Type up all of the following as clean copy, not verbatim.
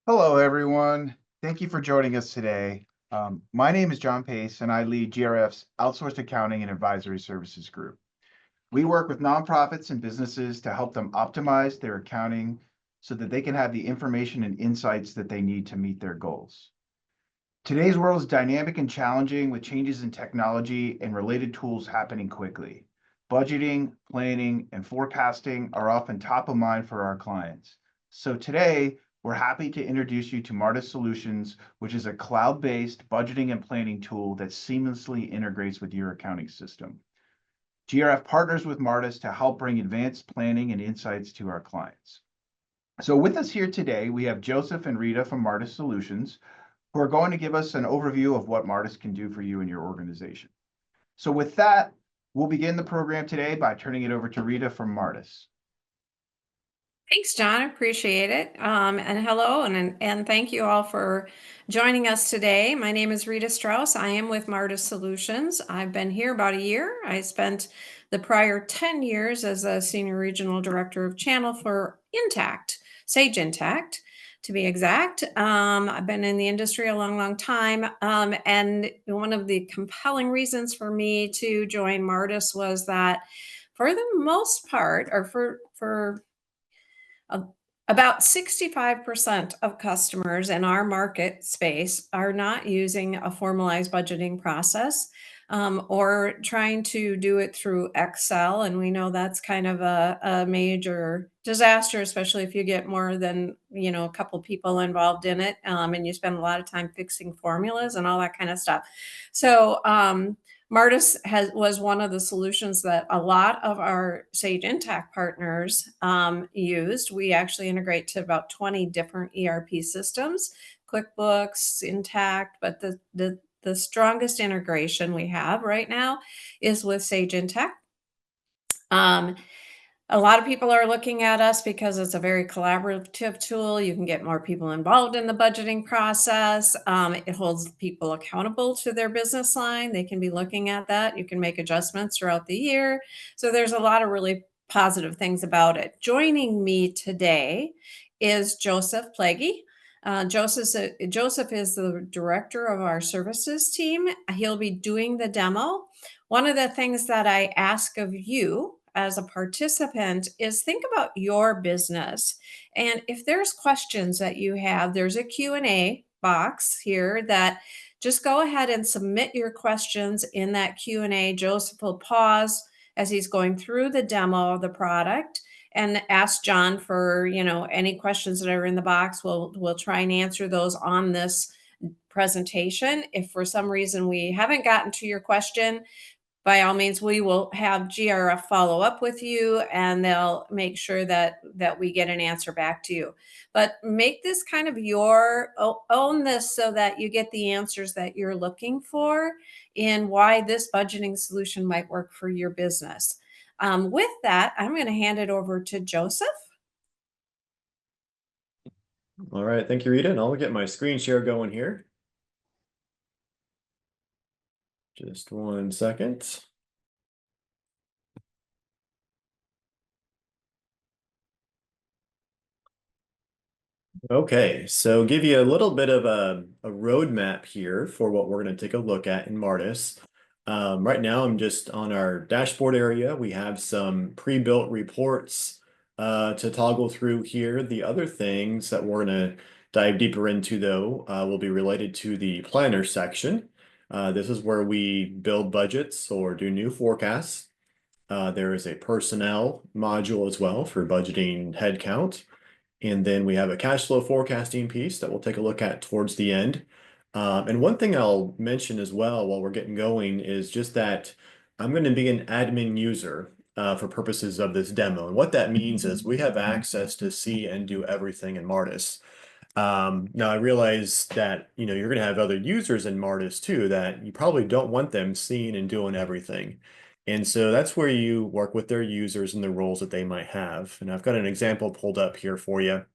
Hello, everyone. Thank you for joining us today. My name is John Pace, and I lead GRF's Outsourced Accounting and Advisory Services Group. We work with nonprofits and businesses to help them optimize their accounting so that they can have the information and insights that they need to meet their goals. Today's world is dynamic and challenging with changes in technology and related tools happening quickly. Budgeting, planning, and forecasting are often top of mind for our clients. So today, we're happy to introduce you to Martus Solutions, which is a cloud-based budgeting and planning tool that seamlessly integrates with your accounting system. GRF partners with Martus to help bring advanced planning and insights to our clients. So with us here today, we have Joseph and Rita from Martus Solutions, who are going to give us an overview of what Martus can do for you and your organization. So with that, we'll begin the program today by turning it over to Rita from Martus. Thanks, John. I appreciate it. And hello, and thank you all for joining us today. My name is Rita Strauss. I am with Martus Solutions. I've been here about a year. I spent the prior 10 years as a Senior Regional Director of Channel for Intact, Sage Intact, to be exact. I've been in the industry a long, long time. And one of the compelling reasons for me to join Martus was that for the most part, or for uh, about 65% of customers in our market space are not using a formalized budgeting process, or trying to do it through Excel. And we know that's kind of a major disaster, especially if you get more than, a couple people involved in it, and you spend a lot of time fixing formulas and all that kind of stuff. So, Martus was one of the solutions that a lot of our Sage Intacct partners used. We actually integrate to about 20 different ERP systems, QuickBooks, Intact, but the strongest integration we have right now is with Sage Intacct. Um, a lot of people are looking at us because it's a very collaborative tool. You can get more people involved in the budgeting process. It holds people accountable to their business line. They can be looking at that. You can make adjustments throughout the year. So there's a lot of really positive things about it. Joining me today is Joseph Plagy. Joseph is the director of our services team. He'll be doing the demo. One of the things that I ask of you as a participant is think about your business. And if there's questions that you have, there's a Q&A box here that just go ahead and submit your questions in that Q&A. Joseph will pause as he's going through the demo of the product and ask John for, any questions that are in the box. We'll try and answer those on this presentation. If for some reason we haven't gotten to your question, by all means, we will have GRF follow up with you, and they'll make sure that we get an answer back to you. But make this kind of own this so that you get the answers that you're looking for in why this budgeting solution might work for your business. With that, I'm going to hand it over to Joseph. All right, thank you, Rita. And I'll get my screen share going here. Just 1 second. Okay, so give you a little bit of a roadmap here for what we're going to take a look at in Martus. Right now, I'm just on our dashboard area. We have some pre-built reports to toggle through here. The other things that we're going to dive deeper into, though, will be related to the planner section. This is where we build budgets or do new forecasts. There is a personnel module as well for budgeting headcount. And then we have a cash flow forecasting piece that we'll take a look at towards the end. And one thing I'll mention as well while we're getting going is just that I'm going to be an admin user for purposes of this demo. And what that means is we have access to see and do everything in Martus. Now I realize that, you're going to have other users in Martus too that you probably don't want them seeing and doing everything. And so that's where you work with their users and the roles that they might have. And I've got an example pulled up here for you.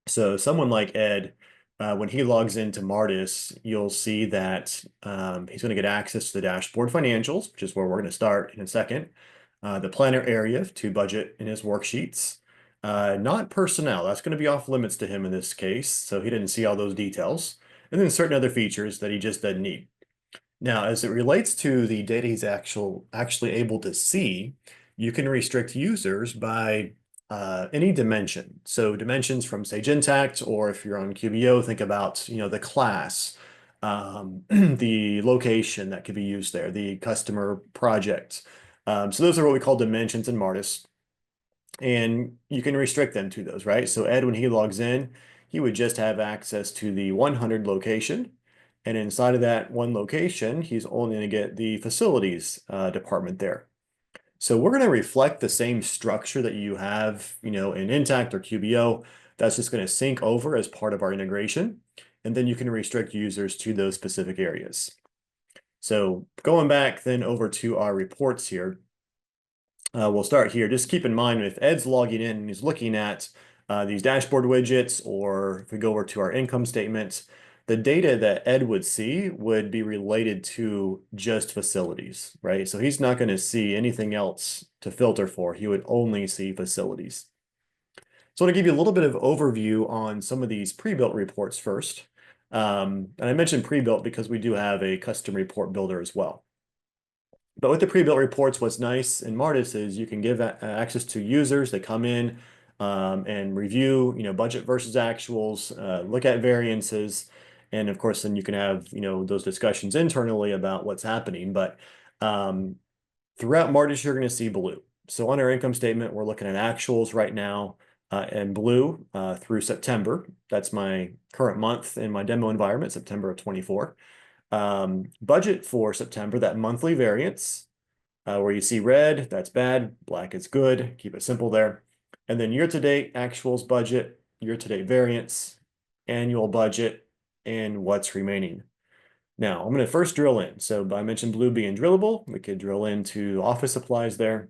So someone like Ed, when he logs into Martus, you'll see that he's going to get access to the dashboard financials, which is where we're going to start in a second. The planner area to budget in his worksheets. not personnel. That's going to be off limits to him in this case, so he didn't see all those details. And then certain other features that he just doesn't need. Now, as it relates to the data he's actually able to see, you can restrict users by any dimension. So dimensions from Sage Intacct, or if you're on QBO, think about, the class, the location that could be used there, the customer project. So those are what we call dimensions in Martus. And you can restrict them to those, right? So Ed, when he logs in, he would just have access to the 100 location. And inside of that one location, he's only going to get the facilities department there. So we're going to reflect the same structure that you have, in Intacct or QBO. That's just going to sync over as part of our integration. And then you can restrict users to those specific areas. So going back then over to our reports here, we'll start here. Just keep in mind, if Ed's logging in and he's looking at these dashboard widgets, or if we go over to our income statement, the data that Ed would see would be related to just facilities, right? So he's not going to see anything else to filter for. He would only see facilities. So I want to give you a little bit of overview on some of these pre-built reports first. And I mentioned pre-built because we do have a custom report builder as well. But with the pre-built reports, what's nice in Martus is you can give access to users. They come in and review, budget versus actuals, look at variances. And of course, then you can have, those discussions internally about what's happening. But throughout Martus, you're going to see blue. So on our income statement, we're looking at actuals right now in blue through September. That's my current month in my demo environment, September of 24. Budget for September, that monthly variance, where you see red, that's bad, black is good, keep it simple there. And then year-to-date actuals budget, year-to-date variance, annual budget, and what's remaining. Now, I'm going to first drill in. So I mentioned blue being drillable. We could drill into office supplies there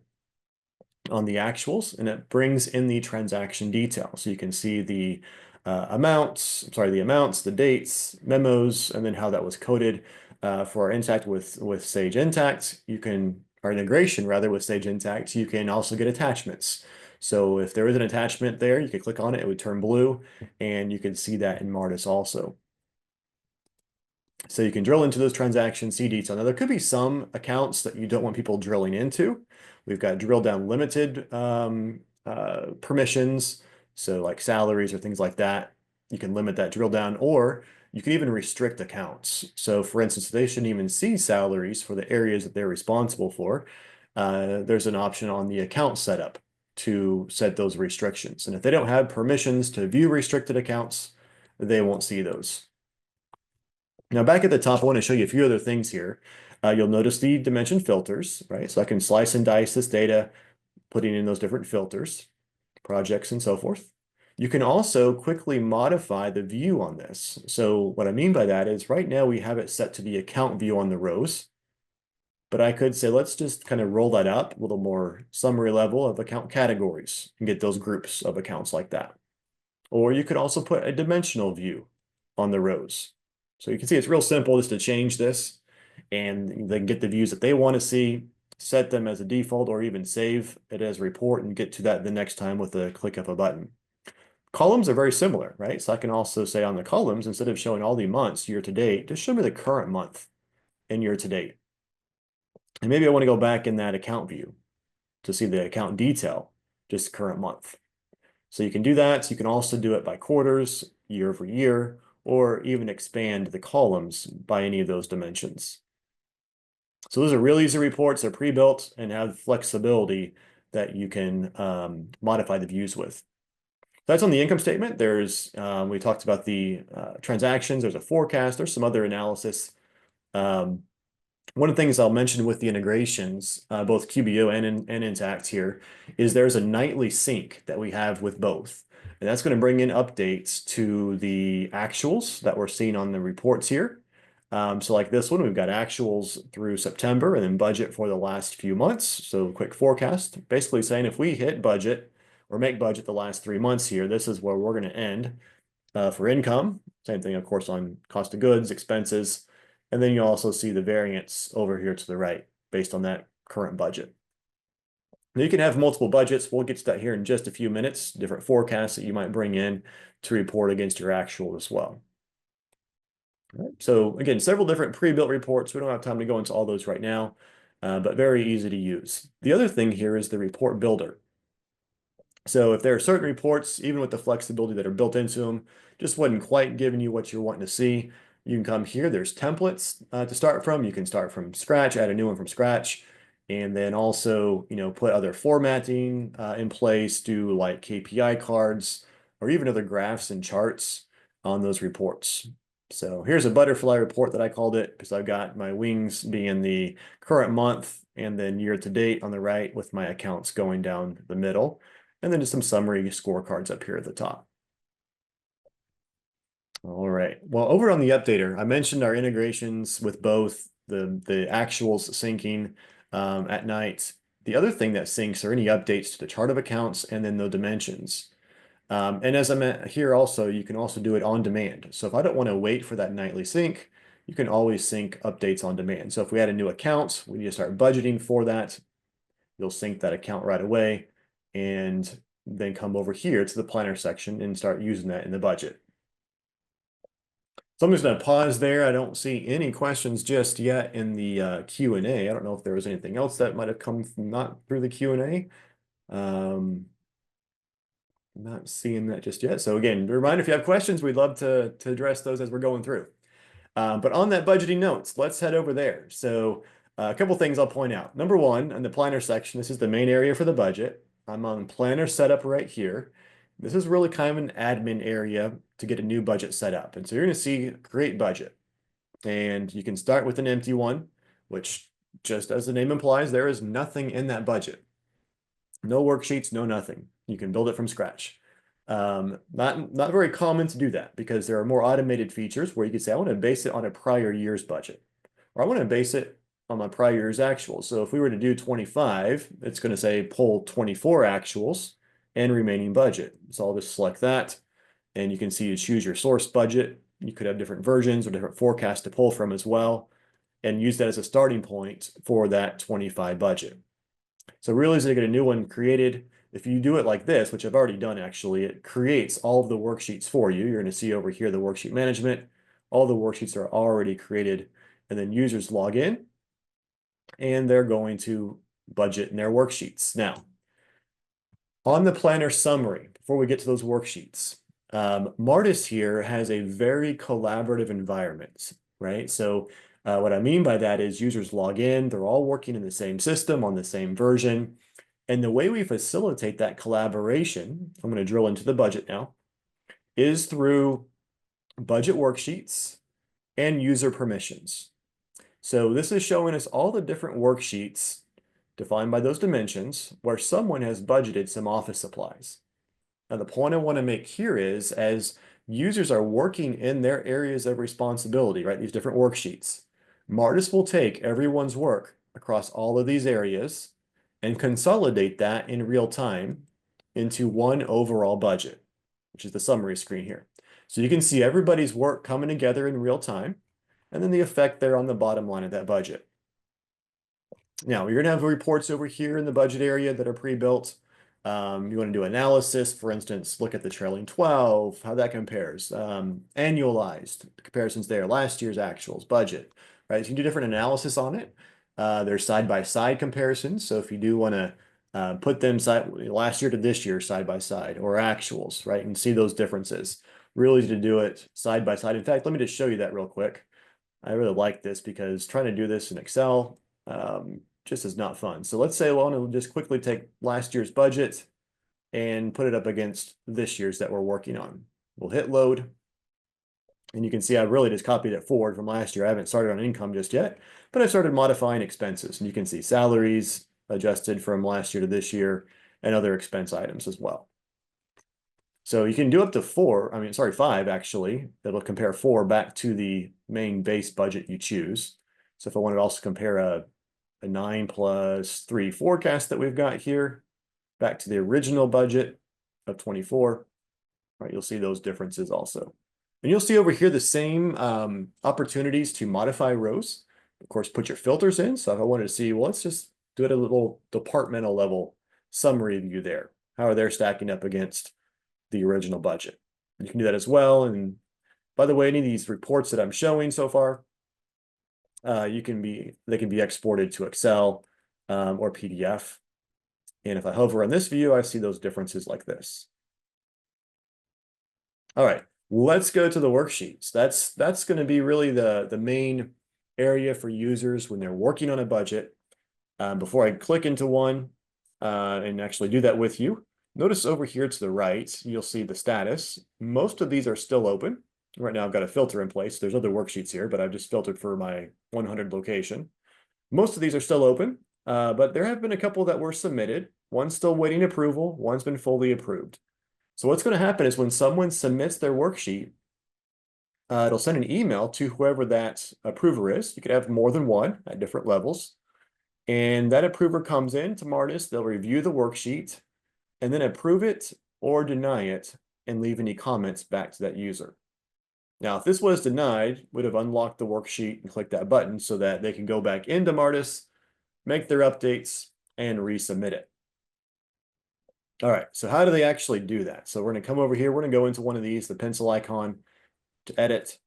on the actuals, and it brings in the transaction detail. So you can see the amounts, the dates, memos, and then how that was coded for our Intacct with Sage Intacct. Our integration rather with Sage Intacct, you can also get attachments. So if there is an attachment there, you could click on it, it would turn blue, and you can see that in Martus also. So you can drill into those transactions, see detail. Now there could be some accounts that you don't want people drilling into. We've got drill down limited permissions. So like salaries or things like that, you can limit that drill down, or you can even restrict accounts. So for instance, they shouldn't even see salaries for the areas that they're responsible for. There's an option on the account setup to set those restrictions. And if they don't have permissions to view restricted accounts, they won't see those. Now back at the top, I want to show you a few other things here. You'll notice the dimension filters, right? So I can slice and dice this data, putting in those different filters, projects, and so forth. You can also quickly modify the view on this. So what I mean by that is right now we have it set to the account view on the rows, but I could say, let's just kind of roll that up a little more summary level of account categories and get those groups of accounts like that. Or you could also put a dimensional view on the rows. So you can see it's real simple just to change this, and they can get the views that they want to see, set them as a default, or even save it as a report and get to that the next time with a click of a button. Columns are very similar, right? So I can also say on the columns, instead of showing all the months year to date, just show me the current month and year to date. And maybe I want to go back in that account view to see the account detail, just current month. So you can do that. You can also do it by quarters, year over year, or even expand the columns by any of those dimensions. So those are real easy reports. They're pre-built and have flexibility that you can modify the views with. That's on the income statement. There's, we talked about the transactions. There's a forecast. There's some other analysis. One of the things I'll mention with the integrations, both QBO and Intacct here, is there's a nightly sync that we have with both. And that's going to bring in updates to the actuals that we're seeing on the reports here. So like this one, we've got actuals through September and then budget for the last few months. So quick forecast, basically saying if we hit budget or make budget the last 3 months here, this is where we're going to end for income. Same thing, of course, on cost of goods, expenses. And then you also see the variance over here to the right based on that current budget. Now you can have multiple budgets. We'll get to that here in just a few minutes, different forecasts that you might bring in to report against your actual as well. All right. So again, several different pre-built reports. We don't have time to go into all those right now, but very easy to use. The other thing here is the report builder. So if there are certain reports, even with the flexibility that are built into them, just wasn't quite giving you what you're wanting to see, you can come here. There's templates to start from. You can start from scratch, add a new one from scratch, and then also, put other formatting in place, do like KPI cards, or even other graphs and charts on those reports. So here's a butterfly report that I called it because I've got my wings being the current month and then year to date on the right with my accounts going down the middle. And then just some summary scorecards up here at the top. All right. Well, over on the updater, I mentioned our integrations with both the actuals syncing at night. The other thing that syncs are any updates to the chart of accounts and then the dimensions. And as I'm at here also, you can also do it on demand. So if I don't want to wait for that nightly sync, you can always sync updates on demand. So if we add a new account, we need to start budgeting for that. You'll sync that account right away and then come over here to the planner section and start using that in the budget. So I'm just going to pause there. I don't see any questions just yet in the Q&A. I don't know if there was anything else that might have come from not through the Q&A. Not seeing that just yet. So again, a reminder, if you have questions, we'd love to address those as we're going through. But on that budgeting notes, let's head over there. So a couple things I'll point out. Number one, in the planner section, this is the main area for the budget. I'm on planner setup right here. This is really kind of an admin area to get a new budget set up. And so you're going to see create budget. And you can start with an empty one, which just as the name implies, there is nothing in that budget. No worksheets, no nothing. You can build it from scratch. Not very common to do that because there are more automated features where you can say, I want to base it on a prior year's budget, or I want to base it on my prior year's actuals. So if we were to do 25, it's going to say pull 24 actuals and remaining budget. So I'll just select that, and you can see you choose your source budget. You could have different versions or different forecasts to pull from as well, and use that as a starting point for that 25 budget. So really easy to get a new one created. If you do it like this, which I've already done actually, it creates all of the worksheets for you. You're going to see over here the worksheet management. All the worksheets are already created, and then users log in and they're going to budget in their worksheets. Now, on the planner summary, before we get to those worksheets, Martus here has a very collaborative environment, right? So what I mean by that is users log in, they're all working in the same system on the same version. And the way we facilitate that collaboration, I'm going to drill into the budget now, is through budget worksheets and user permissions. So this is showing us all the different worksheets defined by those dimensions where someone has budgeted some office supplies. Now, the point I want to make here is as users are working in their areas of responsibility, right, these different worksheets, Martus will take everyone's work across all of these areas and consolidate that in real time into one overall budget, which is the summary screen here. So you can see everybody's work coming together in real time, and then the effect there on the bottom line of that budget. Now, you're going to have reports over here in the budget area that are pre-built. You want to do analysis, for instance, look at the trailing 12, how that compares, annualized comparisons there, last year's actuals, budget, right? So you can do different analysis on it. There's side-by-side comparisons. So if you do want to put them last year to this year side by side, or actuals, right? And see those differences. Really easy to do it side by side. In fact, let me just show you that real quick. I really like this because trying to do this in Excel just is not fun. So let's say I want to just quickly take last year's budget and put it up against this year's that we're working on. We'll hit load. And you can see I really just copied it forward from last year. I haven't started on income just yet, but I started modifying expenses. And you can see salaries adjusted from last year to this year and other expense items as well. So you can do up to 5 actually. That'll compare 4 back to the main base budget you choose. So if I wanted to also compare a 9 plus 3 forecast that we've got here back to the original budget of 24, right? You'll see those differences also. And you'll see over here the same opportunities to modify rows. Of course, put your filters in. So if I wanted to see, well, let's just do it at a little departmental level. summary view there. How are they stacking up against the original budget? You can do that as well. And by the way, any of these reports that I'm showing so far, they can be exported to Excel or PDF. And if I hover on this view, I see those differences like this. All right, let's go to the worksheets. That's going to be really the main area for users when they're working on a budget. Before I click into one and actually do that with you, notice over here to the right, you'll see the status. Most of these are still open. Right now I've got a filter in place. There's other worksheets here, but I've just filtered for my 100 location. Most of these are still open, but there have been a couple that were submitted. One's still waiting approval. One's been fully approved. So what's going to happen is when someone submits their worksheet, it'll send an email to whoever that approver is. You could have more than one at different levels. And that approver comes in to Martus, they'll review the worksheet and then approve it or deny it and leave any comments back to that user. Now, if this was denied, would have unlocked the worksheet and clicked that button so that they can go back into Martus, make their updates, and resubmit it. All right, so how do they actually do that? So we're going to come over here. We're going to go into one of these, the pencil icon, to edit.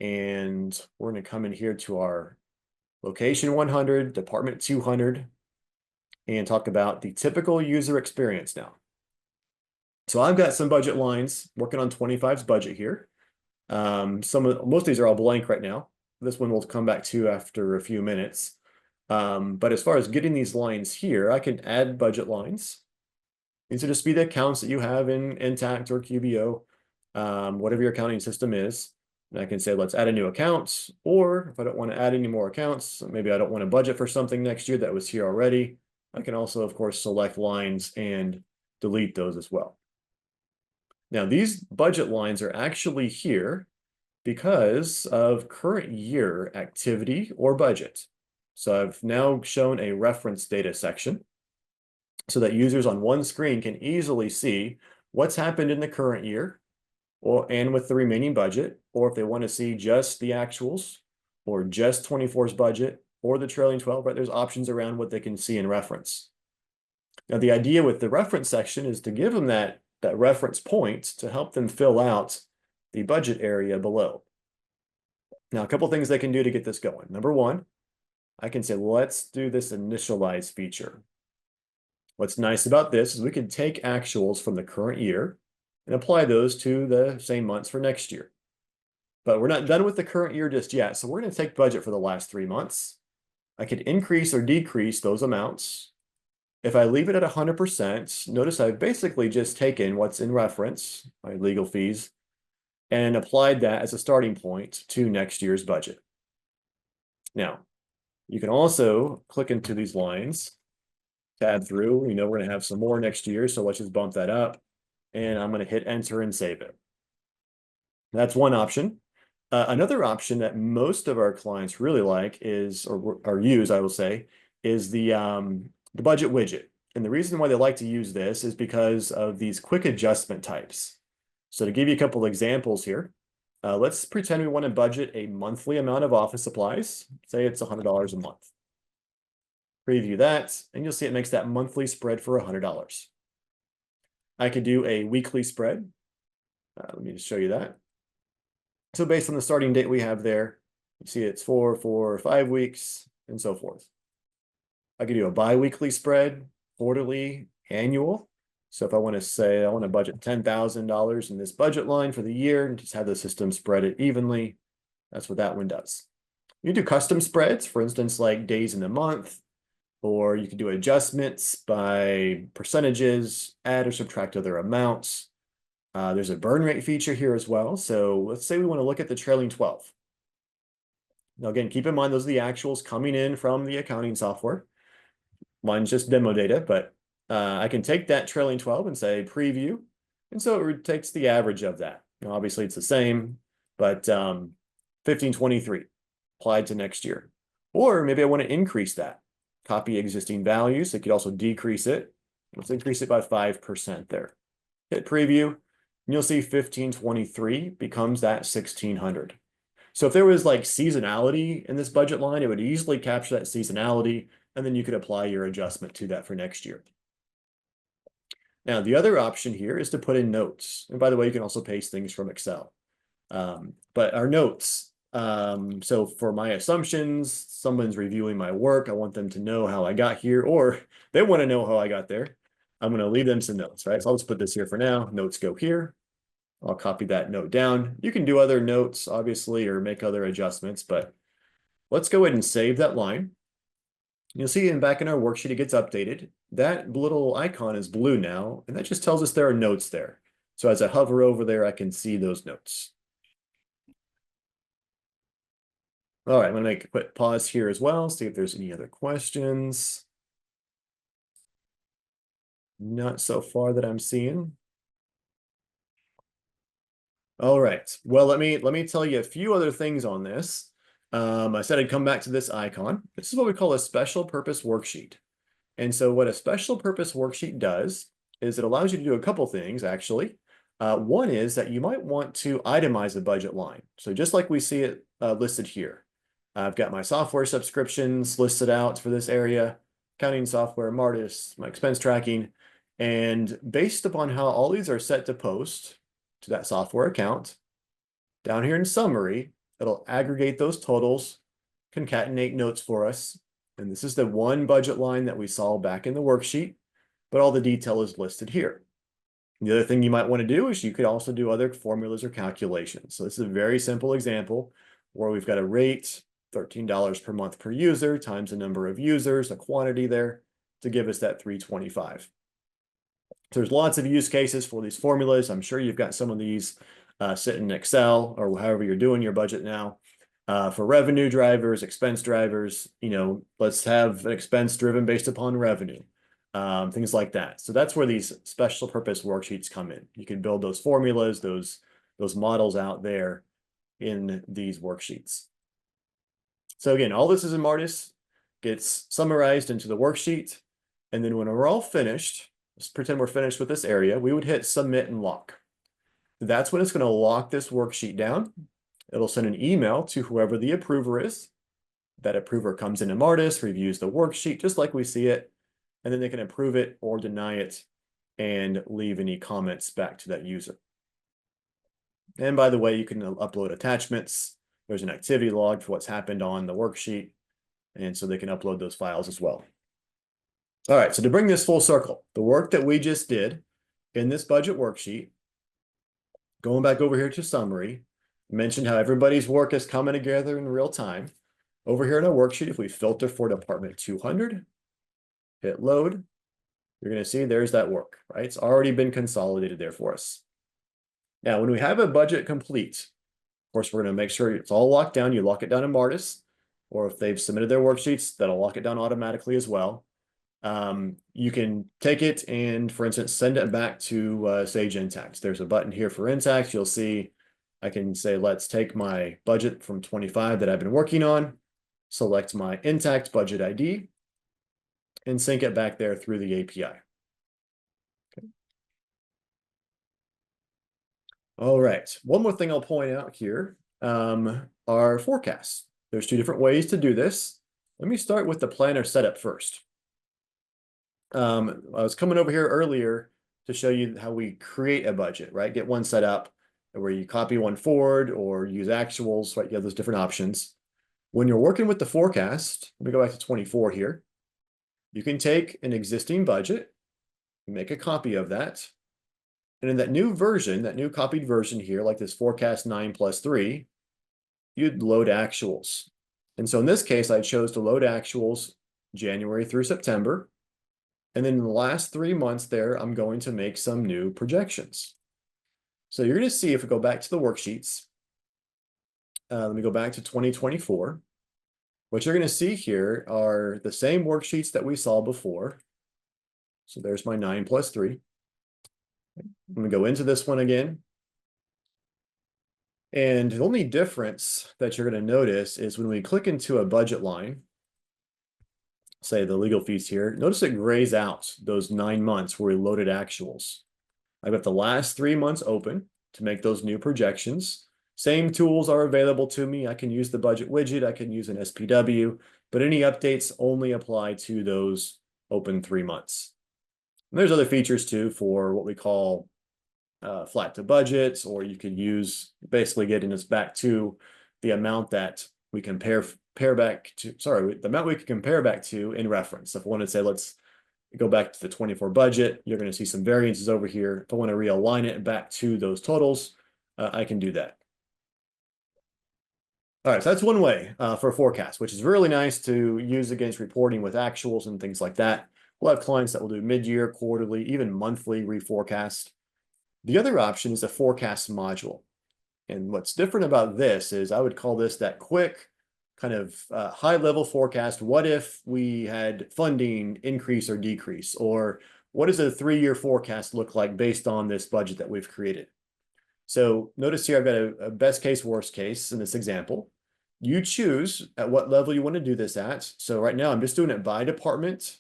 And we're going to come in here to our location 100, department 200, and talk about the typical user experience now. So I've got some budget lines working on 25's budget here. Most of these are all blank right now. This one we'll come back to after a few minutes. But as far as getting these lines here, I can add budget lines. These will just be the accounts that you have in Intact or QBO, whatever your accounting system is. And I can say, let's add a new account, or if I don't want to add any more accounts, maybe I don't want to budget for something next year that was here already, I can also, of course, select lines and delete those as well. Now, these budget lines are actually here because of current year activity or budget. So I've now shown a reference data section so that users on one screen can easily see what's happened in the current year and with the remaining budget, or if they want to see just the actuals or just 24's budget or the trailing 12, right? There's options around what they can see in reference. Now, the idea with the reference section is to give them that reference point to help them fill out the budget area below. Now, a couple things they can do to get this going. Number one, I can say, let's do this initialize feature. What's nice about this is we can take actuals from the current year and apply those to the same months for next year. But we're not done with the current year just yet. So we're going to take budget for the last 3 months. I could increase or decrease those amounts. If I leave it at 100%, notice I've basically just taken what's in reference, my legal fees, and applied that as a starting point to next year's budget. Now, you can also click into these lines, tab through. You know, we're going to have some more next year, so let's just bump that up. And I'm going to hit enter and save it. That's one option. Another option that most of our clients really like is, or use, I will say, is the budget widget. And the reason why they like to use this is because of these quick adjustment types. So to give you a couple examples here, let's pretend we want to budget a monthly amount of office supplies. Say it's $100 a month. Preview that, and you'll see it makes that monthly spread for $100. I could do a weekly spread. Let me just show you that. So based on the starting date we have there, you see it's 4, 4, 5 weeks, and so forth. I could do a bi-weekly spread, quarterly, annual. So if I want to say I want to budget $10,000 in this budget line for the year and just have the system spread it evenly, that's what that one does. You can do custom spreads, for instance, like days in the month, or you can do adjustments by percentages, add or subtract other amounts. There's a burn rate feature here as well. So let's say we want to look at the trailing 12. Now, again, keep in mind, those are the actuals coming in from the accounting software. Mine's just demo data, but I can take that trailing 12 and say preview. And so it takes the average of that. Now, obviously, it's the same, but 1523 applied to next year. Or maybe I want to increase that. Copy existing values. I could also decrease it. Let's increase it by 5% there. Hit preview. And you'll see 1523 becomes that 1600. So if there was like seasonality in this budget line, it would easily capture that seasonality, and then you could apply your adjustment to that for next year. Now, the other option here is to put in notes. And by the way, you can also paste things from Excel. But our notes, so for my assumptions, someone's reviewing my work, I want them to know how I got here, or they want to know how I got there. I'm going to leave them some notes, right? So I'll just put this here for now. Notes go here. I'll copy that note down. You can do other notes, obviously, or make other adjustments, but let's go ahead and save that line. You'll see back in our worksheet, it gets updated. That little icon is blue now, and that just tells us there are notes there. So as I hover over there, I can see those notes. All right, I'm gonna make a quick pause here as well, see if there's any other questions. Not so far that I'm seeing. All right, well, let me tell you a few other things on this. I said I'd come back to this icon. This is what we call a special purpose worksheet. And so what a special purpose worksheet does is it allows you to do a couple things, actually. One is that you might want to itemize a budget line. So just like we see it listed here, I've got my software subscriptions listed out for this area, accounting software, Martus, my expense tracking. And based upon how all these are set to post to that software account, down here in summary, it'll aggregate those totals, concatenate notes for us. And this is the one budget line that we saw back in the worksheet, but all the detail is listed here. The other thing you might want to do is you could also do other formulas or calculations. So this is a very simple example where we've got a rate, $13 per month per user times the number of users, a quantity there to give us that 325. So there's lots of use cases for these formulas. I'm sure you've got some of these sitting in Excel or however you're doing your budget now. For revenue drivers, expense drivers, let's have an expense driven based upon revenue, things like that. So that's where these special purpose worksheets come in. You can build those formulas, those models out there in these worksheets. So again, all this is in Martus, gets summarized into the worksheet. And then when we're all finished, let's pretend we're finished with this area, we would hit submit and lock. That's when it's going to lock this worksheet down. It'll send an email to whoever the approver is. That approver comes into Martus, reviews the worksheet just like we see it, and then they can approve it or deny it and leave any comments back to that user. And by the way, you can upload attachments. There's an activity log for what's happened on the worksheet, and so they can upload those files as well. All right, so to bring this full circle, the work that we just did in this budget worksheet, going back over here to summary, mentioned how everybody's work is coming together in real time. Over here in our worksheet, if we filter for department 200, hit load, you're going to see there's that work, right? It's already been consolidated there for us. Now, when we have a budget complete, of course, we're going to make sure it's all locked down. You lock it down in Martus, or if they've submitted their worksheets, that'll lock it down automatically as well. You can take it and, for instance, send it back to Sage Intacct. There's a button here for Intacct. You'll see I can say, let's take my budget from 25 that I've been working on, select my Intacct budget ID, and sync it back there through the API. Okay. All right, one more thing I'll point out here are forecasts. There's two different ways to do this. Let me start with the planner setup first. I was coming over here earlier to show you how we create a budget, right? Get one set up where you copy one forward or use actuals, right? You have those different options. When you're working with the forecast, let me go back to 24 here. You can take an existing budget, make a copy of that. And in that new version, that new copied version here, like this forecast 9+3, you'd load actuals. And so in this case, I chose to load actuals January through September. And then in the last 3 months there, I'm going to make some new projections. So you're going to see if we go back to the worksheets, let me go back to 2024. What you're going to see here are the same worksheets that we saw before. So there's my 9+3. I'm going to go into this one again. And the only difference that you're going to notice is when we click into a budget line, say the legal fees here, notice it grays out those 9 months where we loaded actuals. I've got the last 3 months open to make those new projections. Same tools are available to me. I can use the budget widget. I can use an SPW, but any updates only apply to those open 3 months. And there's other features too for what we call flat to budgets, or you could use basically getting us back to the amount that we compare back to, sorry, the amount we can compare back to in reference. So if I want to say, let's go back to the 24 budget, you're going to see some variances over here. If I want to realign it back to those totals, I can do that. All right, so that's one way for a forecast, which is really nice to use against reporting with actuals and things like that. We'll have clients that will do mid-year, quarterly, even monthly reforecast. The other option is a forecast module. And what's different about this is I would call this that quick kind of high-level forecast. What if we had funding increase or decrease? Or what does a 3-year forecast look like based on this budget that we've created? So notice here I've got a best case, worst case in this example. You choose at what level you want to do this at. So right now I'm just doing it by department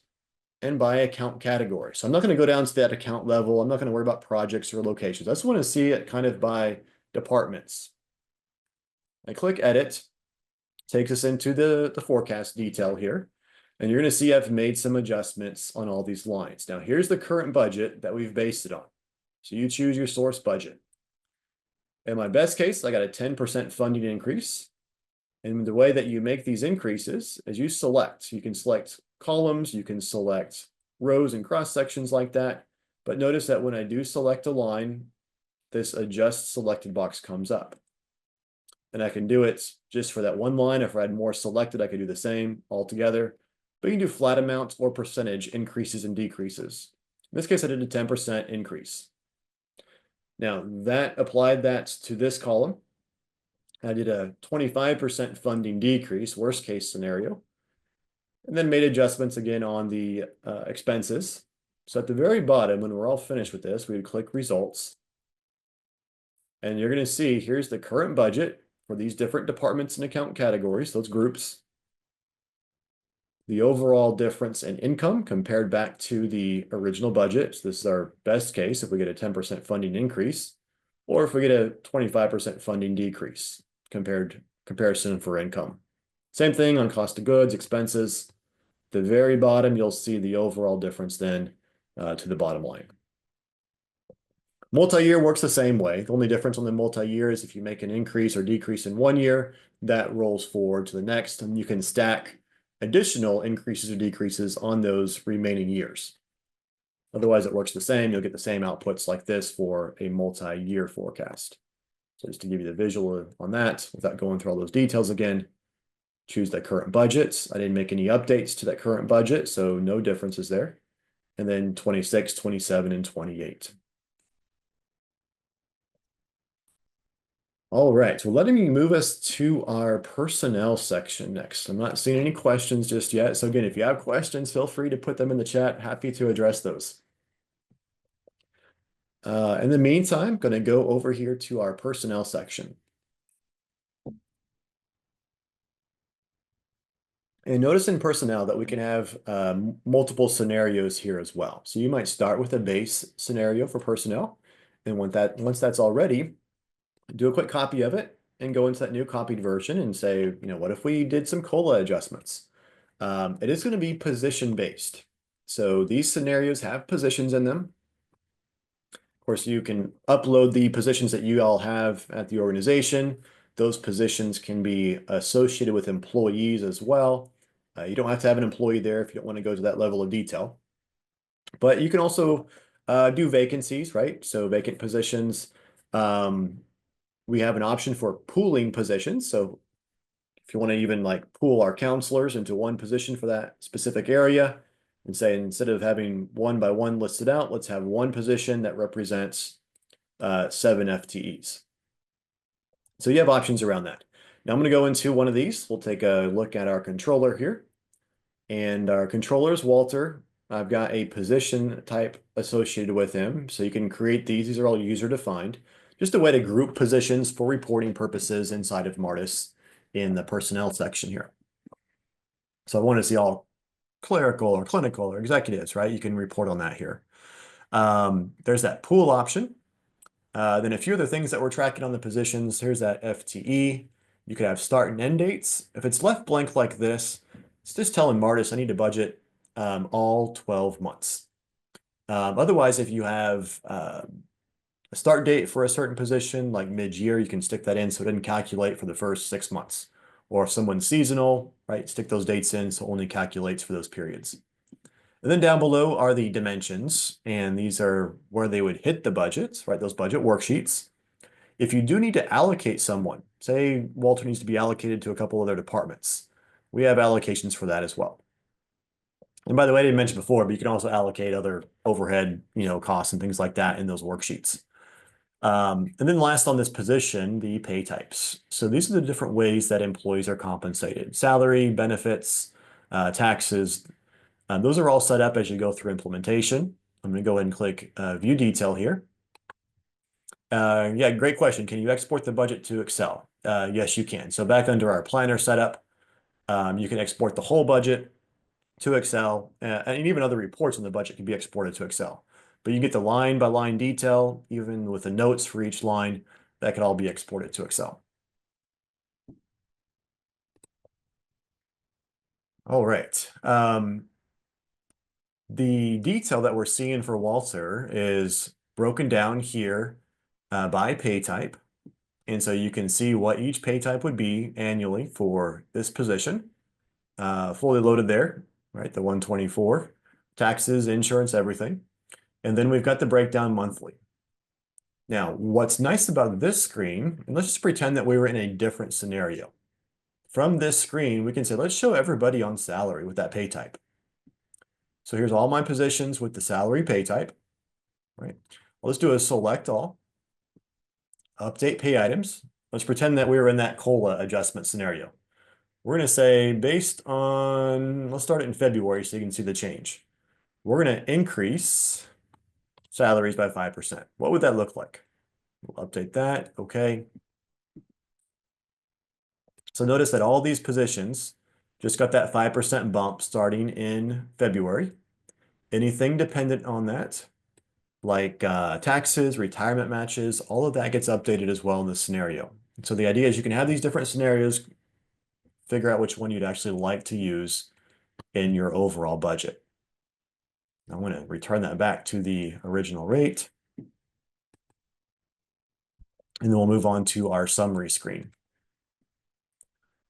and by account category. So I'm not going to go down to that account level. I'm not going to worry about projects or locations. I just want to see it kind of by departments. I click edit, takes us into the forecast detail here. And you're going to see I've made some adjustments on all these lines. Now here's the current budget that we've based it on. So you choose your source budget. In my best case, I got a 10% funding increase. And the way that you make these increases is you select. You can select columns, you can select rows and cross sections like that. But notice that when I do select a line, this adjust selected box comes up. And I can do it just for that one line. If I had more selected, I could do the same altogether. But you can do flat amounts or percentage increases and decreases. In this case, I did a 10% increase. Now that applied that to this column. I did a 25% funding decrease, worst case scenario, and then made adjustments again on the expenses. So at the very bottom, when we're all finished with this, we would click results. And you're going to see here's the current budget for these different departments and account categories, those groups. The overall difference in income compared back to the original budget. So this is our best case if we get a 10% funding increase, or if we get a 25% funding decrease. Comparison for income. Same thing on cost of goods, expenses. The very bottom, you'll see the overall difference then to the bottom line. Multi-year works the same way. The only difference on the multi-year is if you make an increase or decrease in 1 year, that rolls forward to the next, and you can stack additional increases or decreases on those remaining years. Otherwise, it works the same. You'll get the same outputs like this for a multi-year forecast. So just to give you the visual on that, without going through all those details again, choose the current budgets. I didn't make any updates to that current budget, so no differences there. And then 26, 27, and 28. All right, so letting me move us to our personnel section next. I'm not seeing any questions just yet. So again, if you have questions, feel free to put them in the chat. Happy to address those. In the meantime, I'm going to go over here to our personnel section. And notice in personnel that we can have multiple scenarios here as well. So you might start with a base scenario for personnel. And once that's all ready, do a quick copy of it and go into that new copied version and say, what if we did some COLA adjustments? It is going to be position based. So these scenarios have positions in them. Of course, you can upload the positions that you all have at the organization. Those positions can be associated with employees as well. You don't have to have an employee there if you don't want to go to that level of detail. But you can also do vacancies, right? So vacant positions. We have an option for pooling positions. So if you want to even like pool our counselors into one position for that specific area, and say instead of having one by one listed out, let's have one position that represents 7 FTEs. So you have options around that. Now I'm going to go into one of these. We'll take a look at our controller here. And our controller is Walter. I've got a position type associated with him. So you can create these. These are all user defined. Just a way to group positions for reporting purposes inside of Martus in the personnel section here. So I want to see all clerical or clinical or executives, right? You can report on that here. There's that pool option. Then a few other things that we're tracking on the positions. Here's that FTE. You could have start and end dates. If it's left blank like this, it's just telling Martus I need to budget all 12 months. Otherwise, if you have a start date for a certain position, like mid-year, you can stick that in so it doesn't calculate for the first 6 months. Or if someone's seasonal, right, stick those dates in so it only calculates for those periods. And then down below are the dimensions, and these are where they would hit the budgets, right, those budget worksheets. If you do need to allocate someone, say Walter needs to be allocated to a couple of their departments, we have allocations for that as well. And by the way, I didn't mention before, but you can also allocate other overhead, costs and things like that in those worksheets. And then last on this position, the pay types. So these are the different ways that employees are compensated: salary, benefits, taxes. Those are all set up as you go through implementation. I'm going to go ahead and click View Detail here. Yeah, great question. Can you export the budget to Excel? Yes, you can. So back under our planner setup, you can export the whole budget to Excel, and even other reports in the budget can be exported to Excel. But you get the line by line detail, even with the notes for each line, that could all be exported to Excel. All right. The detail that we're seeing for Walter is broken down here by pay type. And so you can see what each pay type would be annually for this position, fully loaded there, right? The 124, taxes, insurance, everything. And then we've got the breakdown monthly. Now, what's nice about this screen, and let's just pretend that we were in a different scenario. From this screen, we can say, let's show everybody on salary with that pay type. So here's all my positions with the salary pay type, right? Well, let's do a select all, update pay items. Let's pretend that we were in that COLA adjustment scenario. We're going to say based on, let's start it in February so you can see the change. We're going to increase salaries by 5%. What would that look like? We'll update that. Okay. So notice that all these positions just got that 5% bump starting in February. Anything dependent on that, like taxes, retirement matches, all of that gets updated as well in this scenario. So the idea is you can have these different scenarios, figure out which one you'd actually like to use in your overall budget. I'm going to return that back to the original rate. And then we'll move on to our summary screen.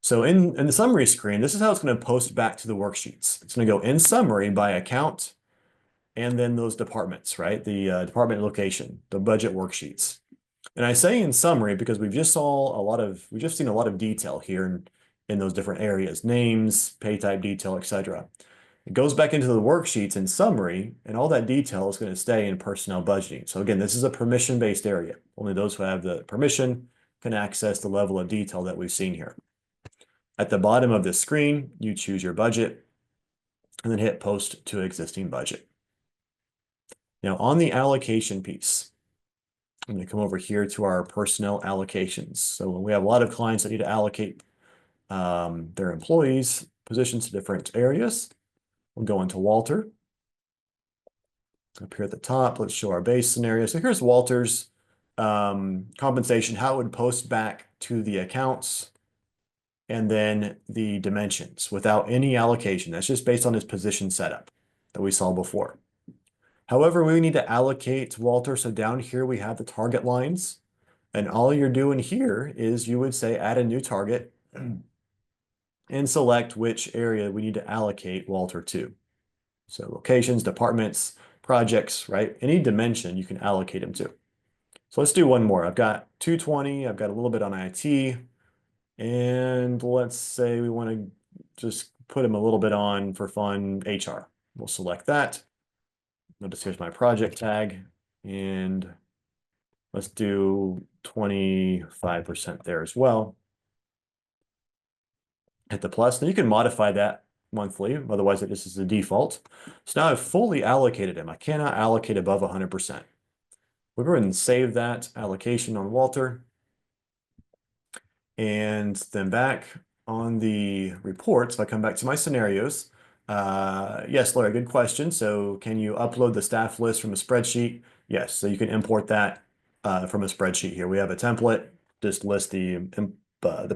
So in the summary screen, this is how it's going to post back to the worksheets. It's going to go in summary by account and then those departments, right? The department location, the budget worksheets. And I say in summary because we've just seen a lot of detail here in those different areas: names, pay type detail, etc. It goes back into the worksheets in summary, and all that detail is going to stay in personnel budgeting. So again, this is a permission-based area. Only those who have the permission can access the level of detail that we've seen here. At the bottom of this screen, you choose your budget and then hit Post to Existing Budget. Now on the allocation piece, I'm going to come over here to our personnel allocations. So when we have a lot of clients that need to allocate their employees' positions to different areas, we'll go into Walter. Up here at the top, let's show our base scenario. So here's Walter's compensation, how it would post back to the accounts, and then the dimensions without any allocation. That's just based on his position setup that we saw before. However, we need to allocate Walter. So down here, we have the target lines. And all you're doing here is you would say add a new target and select which area we need to allocate Walter to. So locations, departments, projects, right? Any dimension you can allocate him to. So let's do one more. I've got 220. I've got a little bit on IT. And let's say we want to just put him a little bit on, for fun, HR. We'll select that. Notice here's my project tag, and let's do 25% there as well. Hit the plus. Now you can modify that monthly, otherwise this is the default. So now I've fully allocated him. I cannot allocate above 100%. We'll go ahead and save that allocation on Walter. And then back on the reports, if I come back to my scenarios, yes, Laura, good question. So can you upload the staff list from a spreadsheet? Yes, so you can import that from a spreadsheet here. We have a template, just list the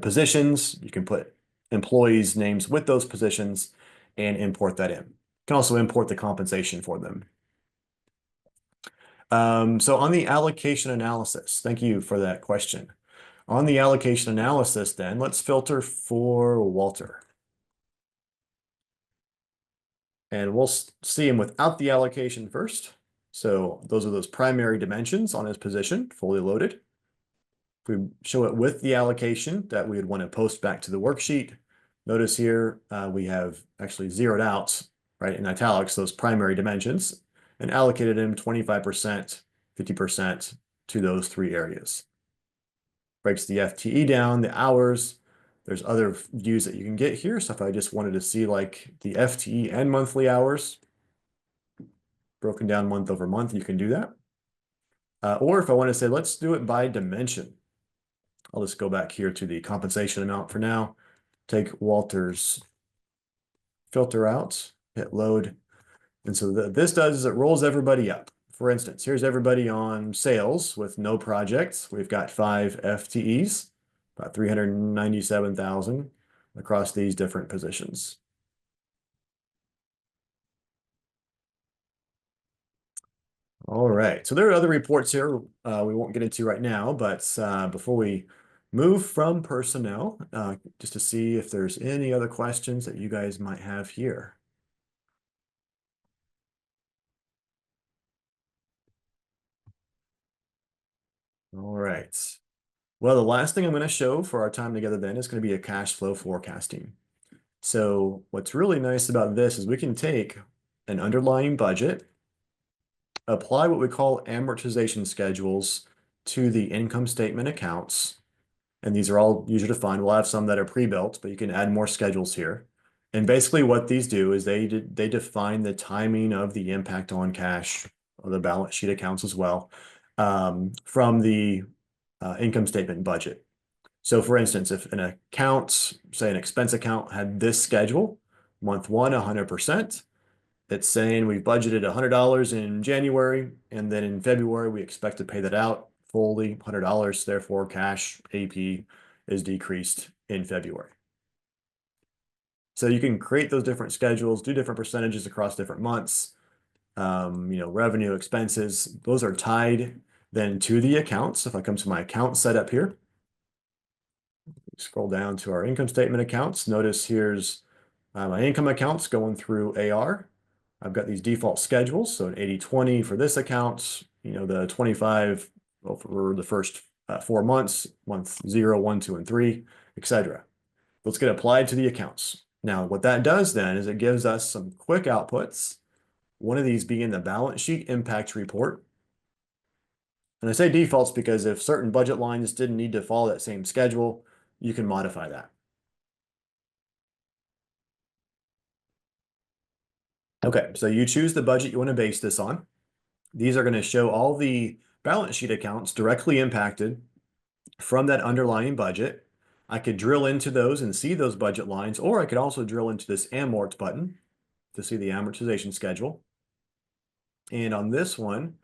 positions. You can put employees' names with those positions and import that in. You can also import the compensation for them. So on the allocation analysis, thank you for that question. On the allocation analysis, then, let's filter for Walter. And we'll see him without the allocation first. So those are those primary dimensions on his position, fully loaded. If we show it with the allocation that we would want to post back to the worksheet, notice here we have actually zeroed out, right, in italics, those primary dimensions and allocated them 25%, 50% to those three areas. Breaks the FTE down, the hours. There's other views that you can get here. So if I just wanted to see like the FTE and monthly hours broken down month over month, you can do that. Or if I want to say, let's do it by dimension. I'll just go back here to the compensation amount for now. Take Walter's filter out, hit load. And so this does is it rolls everybody up. For instance, here's everybody on sales with no projects. We've got 5 FTEs, about 397,000 across these different positions. All right, so there are other reports here we won't get into right now, but before we move from personnel, just to see if there's any other questions that you guys might have here. All right. Well, the last thing I'm going to show for our time together then is going to be a cash flow forecasting. So what's really nice about this is we can take an underlying budget, apply what we call amortization schedules to the income statement accounts. And these are all user defined. We'll have some that are pre-built, but you can add more schedules here. And basically what these do is they define the timing of the impact on cash, or the balance sheet accounts as well, from the income statement budget. So for instance, if an account, say an expense account, had this schedule, month 1, 100%, it's saying we've budgeted $100 in January, and then in February, we expect to pay that out fully, $100, therefore cash AP is decreased in February. So you can create those different schedules, do different percentages across different months, revenue, expenses, those are tied then to the accounts. If I come to my account setup here, scroll down to our income statement accounts, notice here's my income accounts going through AR. I've got these default schedules, so an 80-20 for this account, the 25 for the first 4 months, month 0, 1, 2, and 3, etc. Let's get applied to the accounts. Now, what that does then is it gives us some quick outputs, one of these being the balance sheet impact report. And I say defaults because if certain budget lines didn't need to follow that same schedule, you can modify that. Okay, so you choose the budget you want to base this on. These are going to show all the balance sheet accounts directly impacted from that underlying budget. I could drill into those and see those budget lines, or I could also drill into this amort button to see the amortization schedule. And on this one,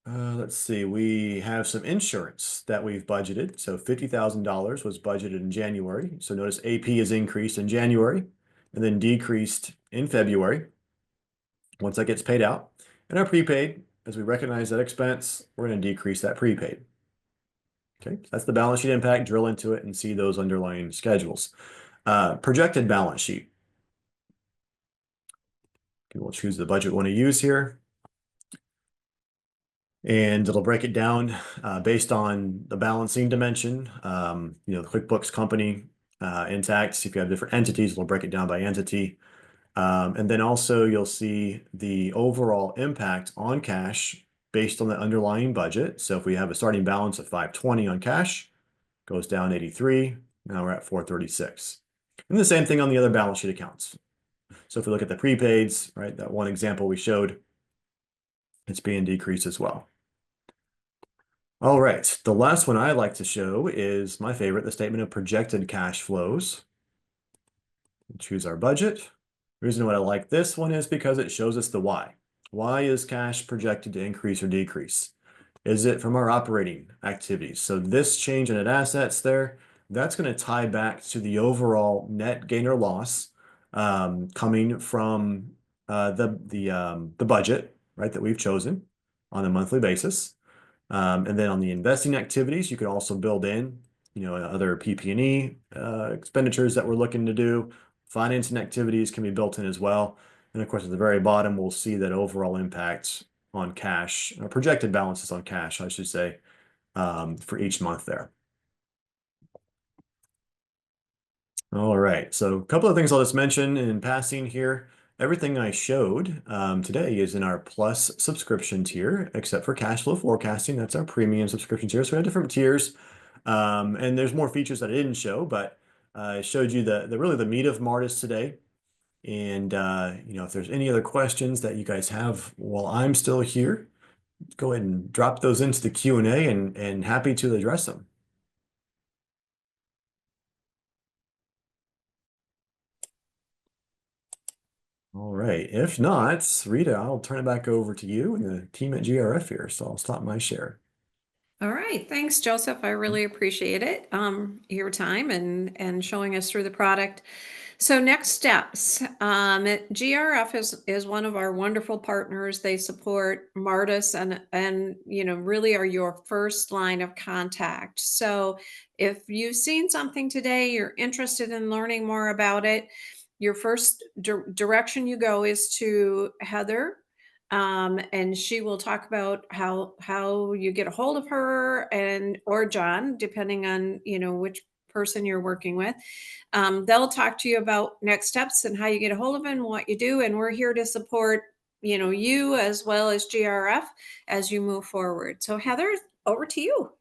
let's see, we have some insurance that we've budgeted. So $50,000 was budgeted in January. So notice AP is increased in January and then decreased in February once that gets paid out. And our prepaid, as we recognize that expense, we're going to decrease that prepaid. Okay, so that's the balance sheet impact. Drill into it and see those underlying schedules. Projected balance sheet. Okay, we'll choose the budget we want to use here. And it'll break it down based on the balancing dimension. The QuickBooks company intact. If you have different entities, it'll break it down by entity. And then also you'll see the overall impact on cash based on the underlying budget. So if we have a starting balance of 520 on cash, goes down 83. Now we're at 436. And the same thing on the other balance sheet accounts. So if we look at the prepaids, right, that one example we showed, it's being decreased as well. All right, the last one I like to show is my favorite, the statement of projected cash flows. Choose our budget. The reason why I like this one is because it shows us the why. Why is cash projected to increase or decrease? Is it from our operating activities? So this change in net assets there, that's going to tie back to the overall net gain or loss coming from the budget, right, that we've chosen. on a monthly basis. And then on the investing activities, you could also build in, other PP&E expenditures that we're looking to do. Financing activities can be built in as well. And of course, at the very bottom, we'll see that overall impact on cash, or projected balances on cash, I should say, for each month there. All right, so a couple of things I'll just mention in passing here. Everything I showed today is in our Plus subscription tier, except for cash flow forecasting. That's our premium subscription tier. So we have different tiers, and there's more features that I didn't show, but I showed you really the meat of Martus today. And if there's any other questions that you guys have while I'm still here, go ahead and drop those into the Q&A, and happy to address them. All right. If not, Rita, I'll turn it back over to you and the team at GRF here. So I'll stop my share. All right, thanks, Joseph. I really appreciate it, your time and showing us through the product. So next steps, GRF is one of our wonderful partners. They support Martus and really are your first line of contact. So if you've seen something today, you're interested in learning more about it, your first direction you go is to Heather. And she will talk about how you get a hold of her or John, depending on which person you're working with. They'll talk to you about next steps and how you get a hold of them and what you do. And we're here to support you as well as GRF as you move forward. So Heather, over to you.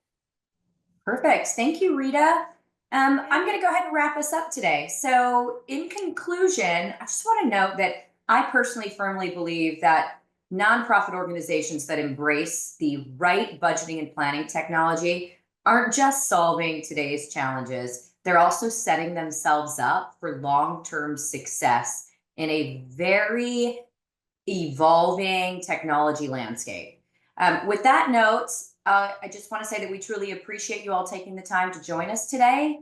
Perfect. Thank you, Rita. I'm going to go ahead and wrap us up today. So in conclusion, I just want to note that I personally firmly believe that nonprofit organizations that embrace the right budgeting and planning technology aren't just solving today's challenges, they're also setting themselves up for long-term success in a very evolving technology landscape. With that note, I just want to say that we truly appreciate you all taking the time to join us today.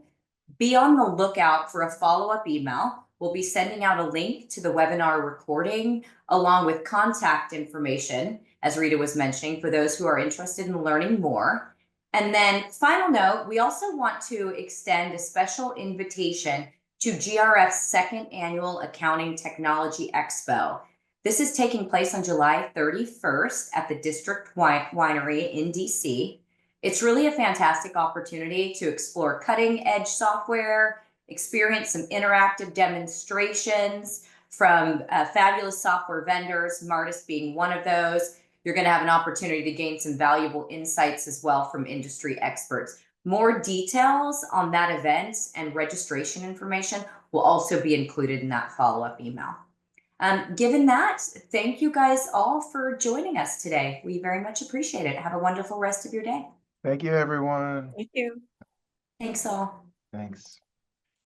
Be on the lookout for a follow-up email. We'll be sending out a link to the webinar recording along with contact information, as Rita was mentioning, for those who are interested in learning more. And then final note, we also want to extend a special invitation to GRF's second annual Accounting Technology Expo. This is taking place on July 31st at the District Winery in DC. It's really a fantastic opportunity to explore cutting-edge software, experience some interactive demonstrations from fabulous software vendors, Martus being one of those. You're going to have an opportunity to gain some valuable insights as well from industry experts. More details on that event and registration information will also be included in that follow-up email. Given that, thank you guys all for joining us today. We very much appreciate it. Have a wonderful rest of your day. Thank you, everyone. Thank you. Thanks all. Thanks.